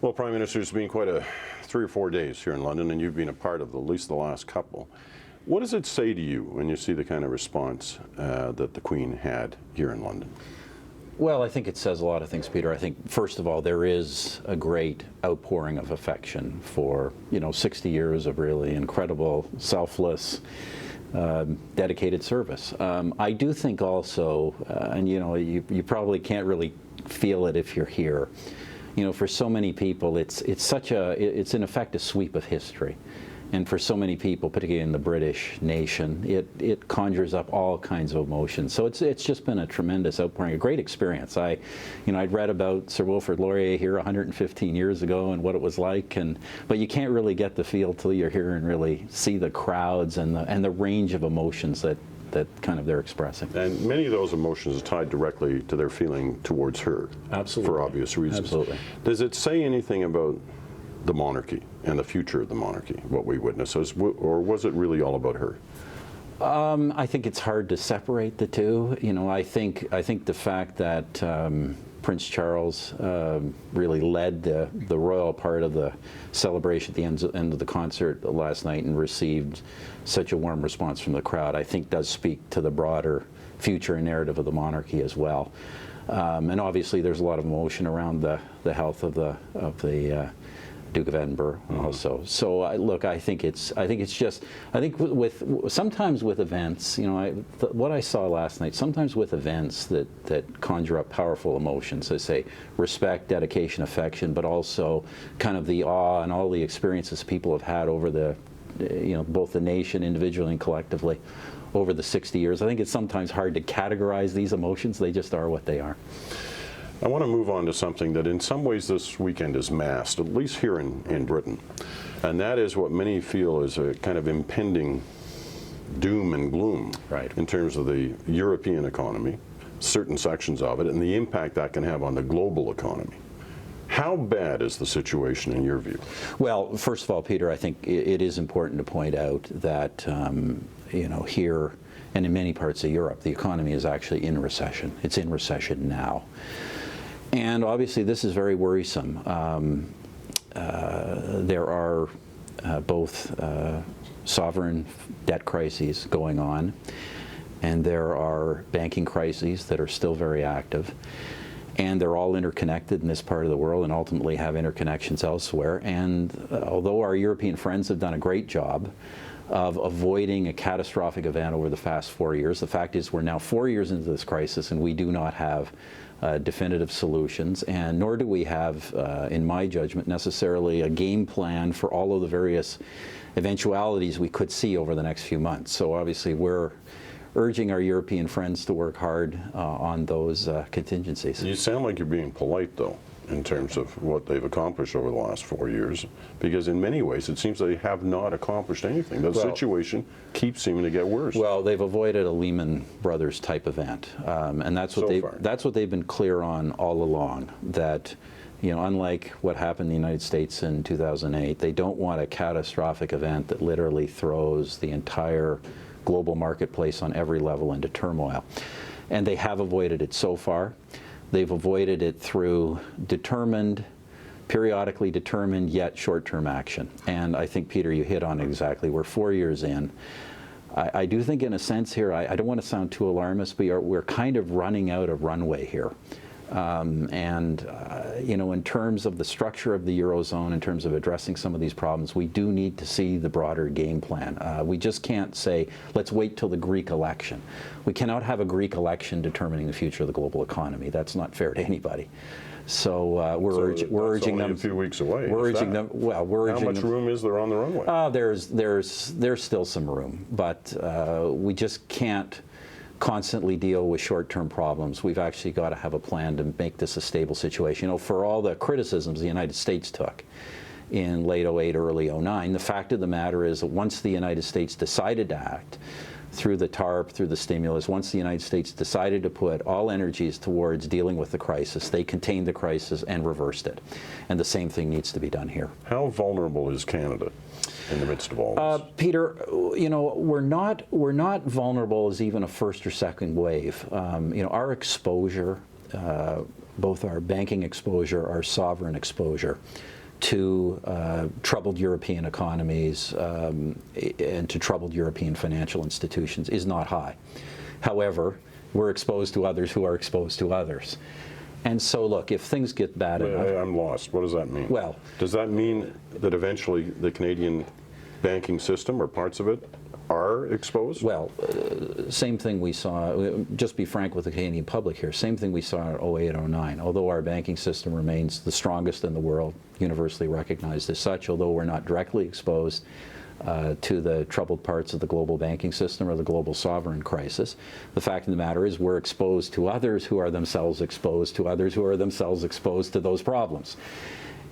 Well, Prime Minister, it's been quite a 3 or 4 days here in London, and you've been a part of at least the last couple. What does it say to you when you see the kind of response that the Queen had here in London? Well, I think it says a lot of things, Peter. I think, first of all, there is a great outpouring of affection for, 60 years of really incredible, selfless, dedicated service. I do think also, and you probably can't really feel it if you're here, for so many people, it's in effect a sweep of history. And for so many people, particularly in the British nation, it conjures up all kinds of emotions. So it's just been a tremendous outpouring, a great experience. I'd read about Sir Wilfrid Laurier here 115 years ago and what it was like, but you can't really get the feel till you're here and really see the crowds and the range of emotions that kind of they're expressing. And many of those emotions are tied directly to their feeling towards her. Absolutely. For obvious reasons. Absolutely. Does it say anything about the monarchy and the future of the monarchy, what we witness, or was it really all about her? I think it's hard to separate the two. I think the fact that Prince Charles really led the royal part of the celebration at the end of the concert last night and received such a warm response from the crowd, I think does speak to the broader future and narrative of the monarchy as well. And obviously there's a lot of emotion around the health of the Duke of Edinburgh also. So I think sometimes with events, what I saw last night, sometimes with events that conjure up powerful emotions, I say respect, dedication, affection, but also kind of the awe and all the experiences people have had over both the nation individually and collectively over the 60 years. I think it's sometimes hard to categorize these emotions. They just are what they are. I want to move on to something that in some ways this weekend is masked, at least here in Britain, and that is what many feel is a kind of impending doom and gloom in terms of the European economy, certain sections of it, and the impact that can have on the global economy. How bad is the situation in your view? Well, first of all, Peter, I think it is important to point out that here and in many parts of Europe, the economy is actually in recession. It's in recession now. And obviously this is very worrisome. There are both sovereign debt crises going on, and there are banking crises that are still very active. And they're all interconnected in this part of the world and ultimately have interconnections elsewhere. And although our European friends have done a great job of avoiding a catastrophic event over the past 4 years, the fact is we're now 4 years into this crisis and we do not have definitive solutions, and nor do we have, in my judgment, necessarily a game plan for all of the various eventualities we could see over the next few months. So obviously we're urging our European friends to work hard on those contingencies. You sound like you're being polite, though, in terms of what they've accomplished over the last 4 years, because in many ways it seems they have not accomplished anything. The situation keeps seeming to get worse. Well, they've avoided a Lehman Brothers type event, and that's what they've been clear on all along. That unlike what happened in the United States in 2008, they don't want a catastrophic event that literally throws the entire global marketplace on every level into turmoil. And they have avoided it so far. They've avoided it through periodically determined, yet short-term action. And I think, Peter, you hit on it exactly. We're 4 years in. I do think in a sense here, I don't want to sound too alarmist, but we're kind of running out of runway here. In terms of the structure of the Eurozone, in terms of addressing some of these problems, we do need to see the broader game plan. We just can't say, let's wait till the Greek election. We cannot have a Greek election determining the future of the global economy. That's not fair to anybody. So we're urging them. A few weeks away. We're urging them. Well, we're urging them. How much room is there on the runway? There's still some room, but we just can't constantly deal with short-term problems. We've actually got to have a plan to make this a stable situation. For all the criticisms the United States took in late 08, early 09, the fact of the matter is that once the United States decided to act, through the TARP, through the stimulus, once the United States decided to put all energies towards dealing with the crisis, they contained the crisis and reversed it. And the same thing needs to be done here. How vulnerable is Canada in the midst of all this? Peter, we're not vulnerable as even a first or second wave. Our exposure both our banking exposure, our sovereign exposure to troubled European economies and to troubled European financial institutions is not high. However, we're exposed to others who are exposed to others. And so, look, if things get bad enough... I'm lost. What does that mean? Well... Does that mean that eventually the Canadian banking system, or parts of it, are exposed? Well, same thing we saw, just be frank with the Canadian public here, same thing we saw in 08, 09. Although our banking system remains the strongest in the world, universally recognized as such, although we're not directly exposed to the troubled parts of the global banking system or the global sovereign crisis. The fact of the matter is we're exposed to others who are themselves exposed to others who are themselves exposed to those problems.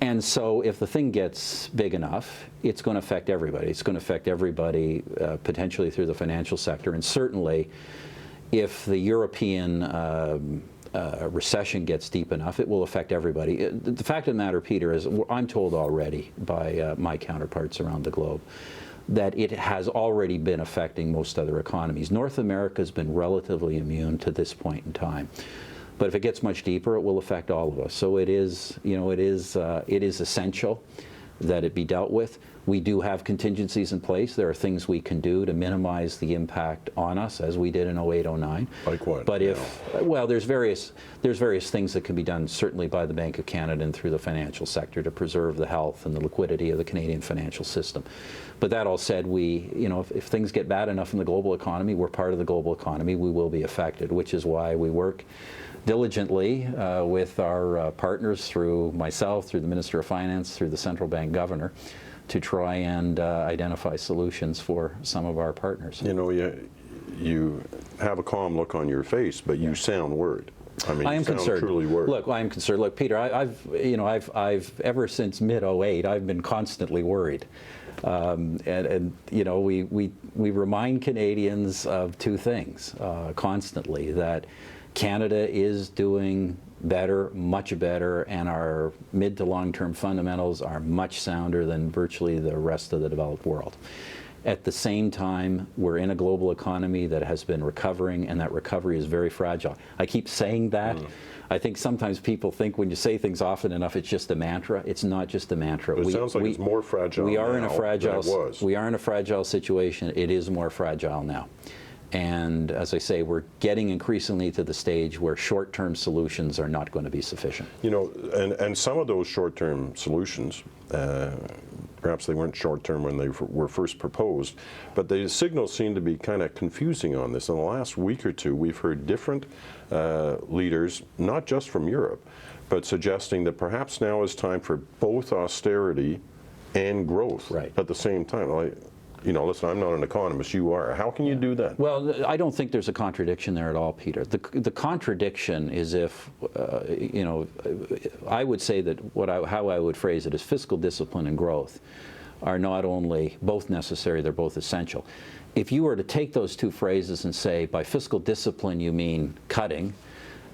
And so if the thing gets big enough, it's going to affect everybody. It's going to affect everybody potentially through the financial sector. And certainly if the European recession gets deep enough, it will affect everybody. The fact of the matter, Peter, is I'm told already by my counterparts around the globe that it has already been affecting most other economies. North America has been relatively immune to this point in time. But if it gets much deeper, it will affect all of us. So it is, you know, it is essential that it be dealt with. We do have contingencies in place. There are things we can do to minimize the impact on us, as we did in 08, 09. Like what? But well, there's various things that can be done, certainly by the Bank of Canada and through the financial sector, to preserve the health and the liquidity of the Canadian financial system. But that all said, if things get bad enough in the global economy, we're part of the global economy, we will be affected, which is why we work diligently with our partners, through myself, through the Minister of Finance, through the central bank governor, to try and identify solutions for some of our partners. You know, you have a calm look on your face, but you sound worried. I mean, I am concerned. Truly worried. Look, I am concerned. Look, Peter, I've ever since mid-08, I've been constantly worried. And you know, we remind Canadians of two things constantly: that Canada is doing better, much better, and our mid to long-term fundamentals are much sounder than virtually the rest of the developed world. At the same time, we're in a global economy that has been recovering, and that recovery is very fragile. I keep saying that. I think sometimes people think when you say things often enough, it's just a mantra. It's not just a mantra. But it sounds like it's more fragile we are now in a fragile, than it was. We are in a fragile situation. It is more fragile now. And as I say, we're getting increasingly to the stage where short-term solutions are not going to be sufficient. You know, and some of those short-term solutions, perhaps they weren't short-term when they were first proposed, but the signals seem to be kind of confusing on this. In the last week or two, we've heard different leaders, not just from Europe, but suggesting that perhaps now is time for both austerity and growth at the same time. You know, listen, I'm not an economist, you are. How can you do that? Well, I don't think there's a contradiction there at all, Peter. The contradiction is if, you know, I would say that how I would phrase it is fiscal discipline and growth are not only both necessary, they're both essential. If you were to take those two phrases and say, by fiscal discipline you mean cutting,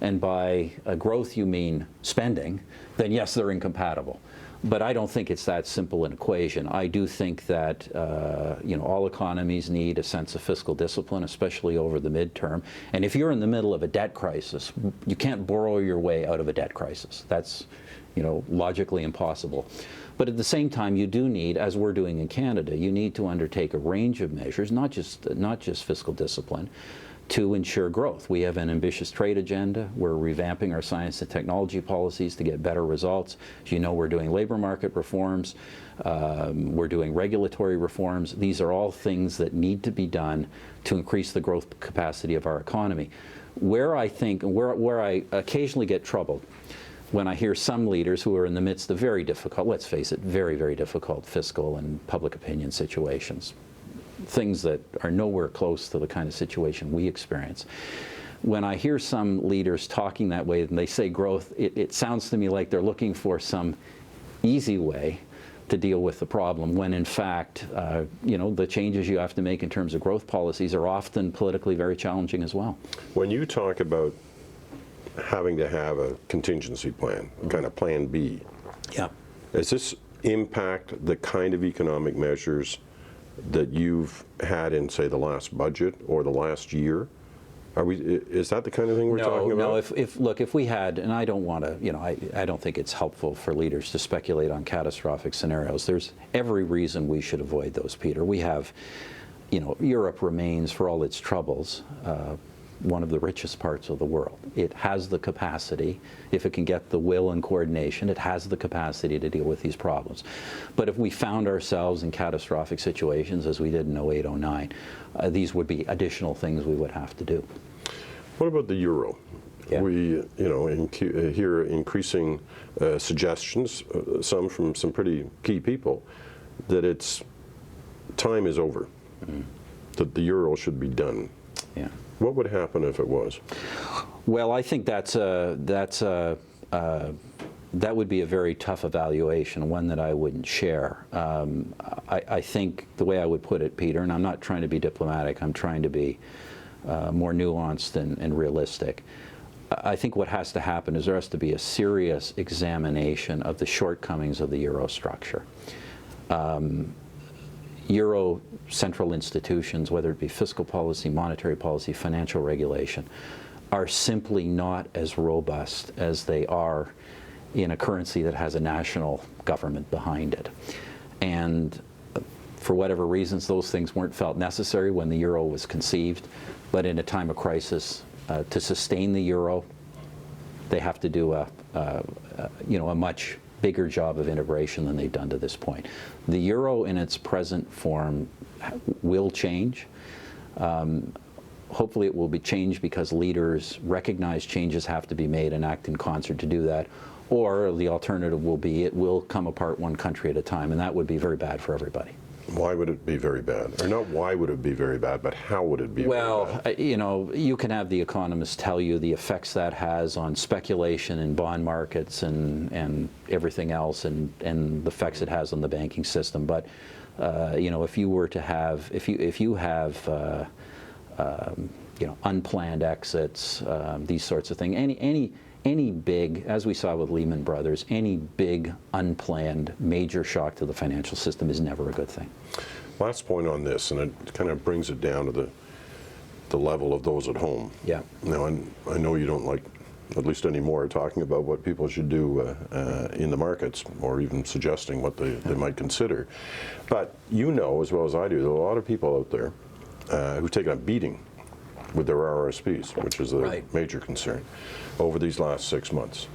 and by growth you mean spending, then yes, they're incompatible. But I don't think it's that simple an equation. I do think that you know, all economies need a sense of fiscal discipline, especially over the midterm. And if you're in the middle of a debt crisis, you can't borrow your way out of a debt crisis. That's, you know, logically impossible. But at the same time, you do need, as we're doing in Canada, you need to undertake a range of measures, not just fiscal discipline, to ensure growth. We have an ambitious trade agenda. We're revamping our science and technology policies to get better results. As you know, we're doing labor market reforms. We're doing regulatory reforms. These are all things that need to be done to increase the growth capacity of our economy. Where I think, where I occasionally get troubled, when I hear some leaders who are in the midst of very difficult, let's face it, very, very difficult fiscal and public opinion situations, things that are nowhere close to the kind of situation we experience. When I hear some leaders talking that way and they say growth, it sounds to me like they're looking for some easy way to deal with the problem, when in fact, you know, the changes you have to make in terms of growth policies are often politically very challenging as well. When you talk about having to have a contingency plan, kind of plan B, does this impact the kind of economic measures that you've had in, say, the last budget or the last year? Is that the kind of thing we're talking about? No, if we had, and I don't want to, I don't think it's helpful for leaders to speculate on catastrophic scenarios. There's every reason we should avoid those, Peter. We have, Europe remains, for all its troubles, one of the richest parts of the world. It has the capacity, if it can get the will and coordination, it has the capacity to deal with these problems. But if we found ourselves in catastrophic situations, as we did in 08, 09, these would be additional things we would have to do. What about the euro? Yeah. We, hear increasing suggestions, some from some pretty key people, that time is over, that the euro should be done. Yeah. What would happen if it was? Well, I think that would be a very tough evaluation, one that I wouldn't share. I think the way I would put it, Peter, and I'm not trying to be diplomatic, I'm trying to be more nuanced and realistic. I think what has to happen is there has to be a serious examination of the shortcomings of the euro structure. Euro central institutions, whether it be fiscal policy, monetary policy, financial regulation, are simply not as robust as they are in a currency that has a national government behind it. And for whatever reasons, those things weren't felt necessary when the euro was conceived. But in a time of crisis, to sustain the euro, they have to do a much bigger job of integration than they've done to this point. The euro in its present form will change. Hopefully it will be changed because leaders recognize changes have to be made and act in concert to do that. Or the alternative will be it will come apart one country at a time, and that would be very bad for everybody. Why would it be very bad? Or not why would it be very bad, but how would it be very bad? Well, you can have the economists tell you the effects that has on speculation in bond markets and everything else, and the effects it has on the banking system. But if you were to have, if you have unplanned exits, these sorts of things, any big, as we saw with Lehman Brothers, any big, unplanned, major shock to the financial system is never a good thing. Last point on this, and it kind of brings it down to the level of those at home. Yeah. Now, I know you don't like, at least anymore, talking about what people should do in the markets, or even suggesting what they might consider. But you know as well as I do, there are a lot of people out there who've taken a beating with their RRSPs, which is a major concern, over these last 6 months.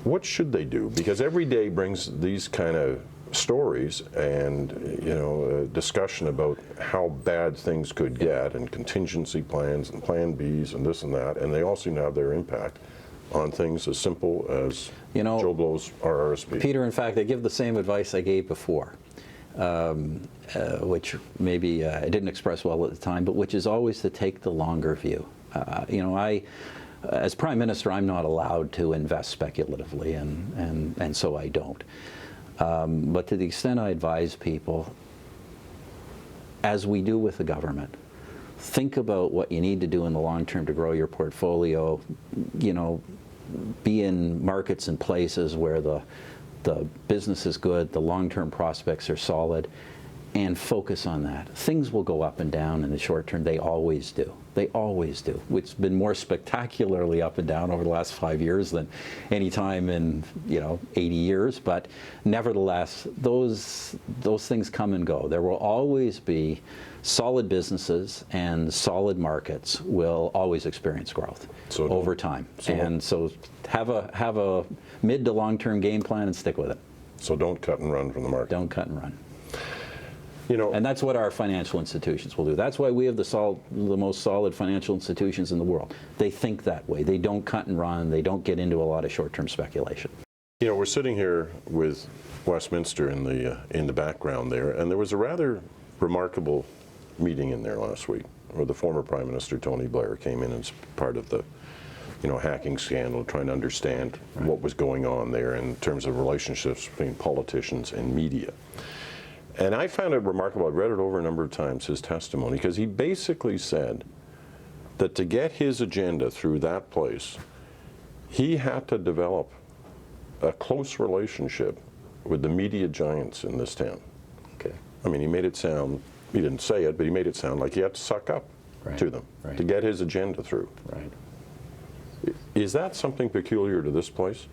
What should they do? Because every day brings these kind of stories and a discussion about how bad things could get, and contingency plans and plan Bs and this and that, and they all seem to have their impact on things as simple as Joe Blow's RRSP. Peter, in fact, I give the same advice I gave before. Which maybe I didn't express well at the time, but which is always to take the longer view. As Prime Minister, I'm not allowed to invest speculatively, and so I don't. But to the extent I advise people, as we do with the government, think about what you need to do in the long term to grow your portfolio. Be in markets and places where the business is good, the long-term prospects are solid, and focus on that. Things will go up and down in the short term. They always do. They always do. It's been more spectacularly up and down over the last 5 years than any time in 80 years. But nevertheless, those things come and go. There will always be solid businesses, and solid markets will always experience growth over time. So have a mid to long-term game plan and stick with it. So don't cut and run from the market. Don't cut and run. And that's what our financial institutions will do. That's why we have the most solid financial institutions in the world. They think that way. They don't cut and run. They don't get into a lot of short-term speculation. We're sitting here with Westminster in the background there, and there was a rather remarkable meeting in there last week where the former Prime Minister Tony Blair came in as part of the hacking scandal, trying to understand what was going on there in terms of relationships between politicians and media. And I found it remarkable. I've read it over a number of times, his testimony, because he basically said that to get his agenda through that place, he had to develop a close relationship with the media giants in this town. Okay. I mean, he made it sound, he didn't say it, but he made it sound like he had to suck up Right. to them Right. to get his agenda through. Right. Is that something peculiar to this place?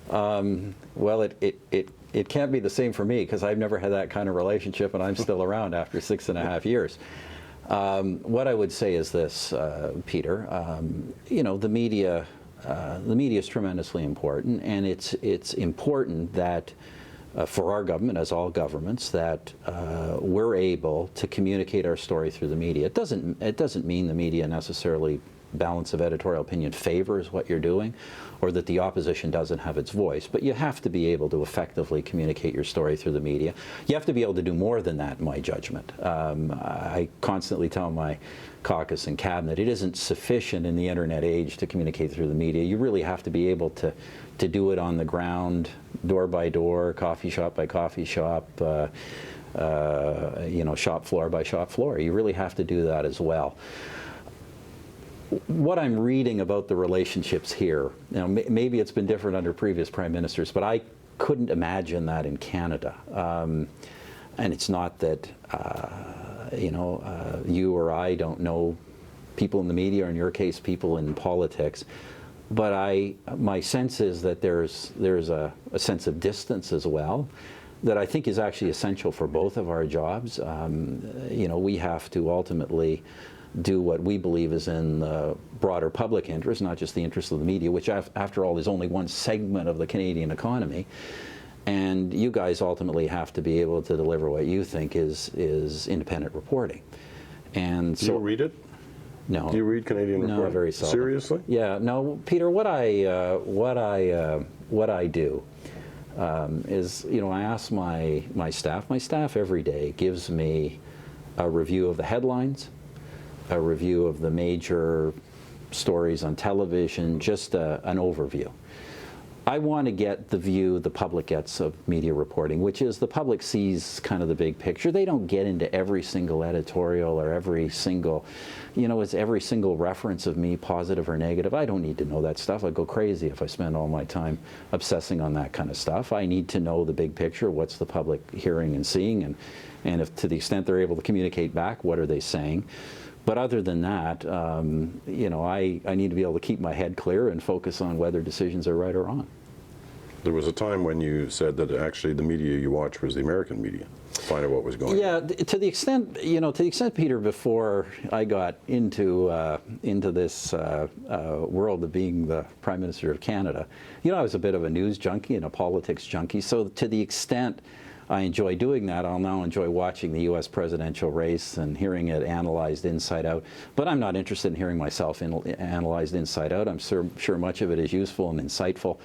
Well, it can't be the same for me because I've never had that kind of relationship, and I'm still around after 6.5 years. What I would say is this, Peter. You know, the media is tremendously important, and it's important that for our government, as all governments, that we're able to communicate our story through the media. It doesn't mean the media necessarily balance of editorial opinion favors what you're doing, or that the opposition doesn't have its voice, but you have to be able to effectively communicate your story through the media. You have to be able to do more than that, in my judgment. I constantly tell my caucus and cabinet, it isn't sufficient in the internet age to communicate through the media. You really have to be able to do it on the ground, door by door, coffee shop by coffee shop, you know, shop floor by shop floor. You really have to do that as well. What I'm reading about the relationships here, you know, maybe it's been different under previous prime ministers, but I couldn't imagine that in Canada. And it's not that, you know, you or I don't know people in the media, or in your case, people in politics. But my sense is that there's a sense of distance as well, that I think is actually essential for both of our jobs. You know, we have to ultimately do what we believe is in the broader public interest, not just the interest of the media, which after all is only one segment of the Canadian economy. And you guys ultimately have to be able to deliver what you think is independent reporting. And so, Do you read it? No. Do you read Canadian reporting? No, very seldom. Seriously? Yeah. No, Peter. What I do is, you know, I ask my staff. My staff every day gives me a review of the headlines, a review of the major stories on television, just an overview. I want to get the view the public gets of media reporting, which is the public sees kind of the big picture. They don't get into every single editorial or every single, you know, it's every single reference of me, positive or negative. I don't need to know that stuff. I'd go crazy if I spend all my time obsessing on that kind of stuff. I need to know the big picture, what's the public hearing and seeing, and if to the extent they're able to communicate back, what are they saying? But other than that, you know, I need to be able to keep my head clear and focus on whether decisions are right or wrong. There was a time when you said that actually the media you watched was the American media. Find out what was going on. Yeah, to the extent, you know, to the extent, Peter, before I got into this world of being the Prime Minister of Canada, you know, I was a bit of a news junkie and a politics junkie. So to the extent I enjoy doing that, I'll now enjoy watching the U.S. presidential race and hearing it analyzed inside out. But I'm not interested in hearing myself analyzed inside out. I'm sure much of it is useful and insightful.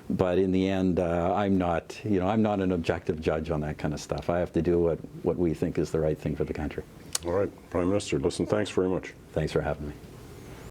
But in the end, I'm not, you know, I'm not an objective judge on that kind of stuff. I have to do what we think is the right thing for the country. All right, Prime Minister, listen, thanks very much. Thanks for having me.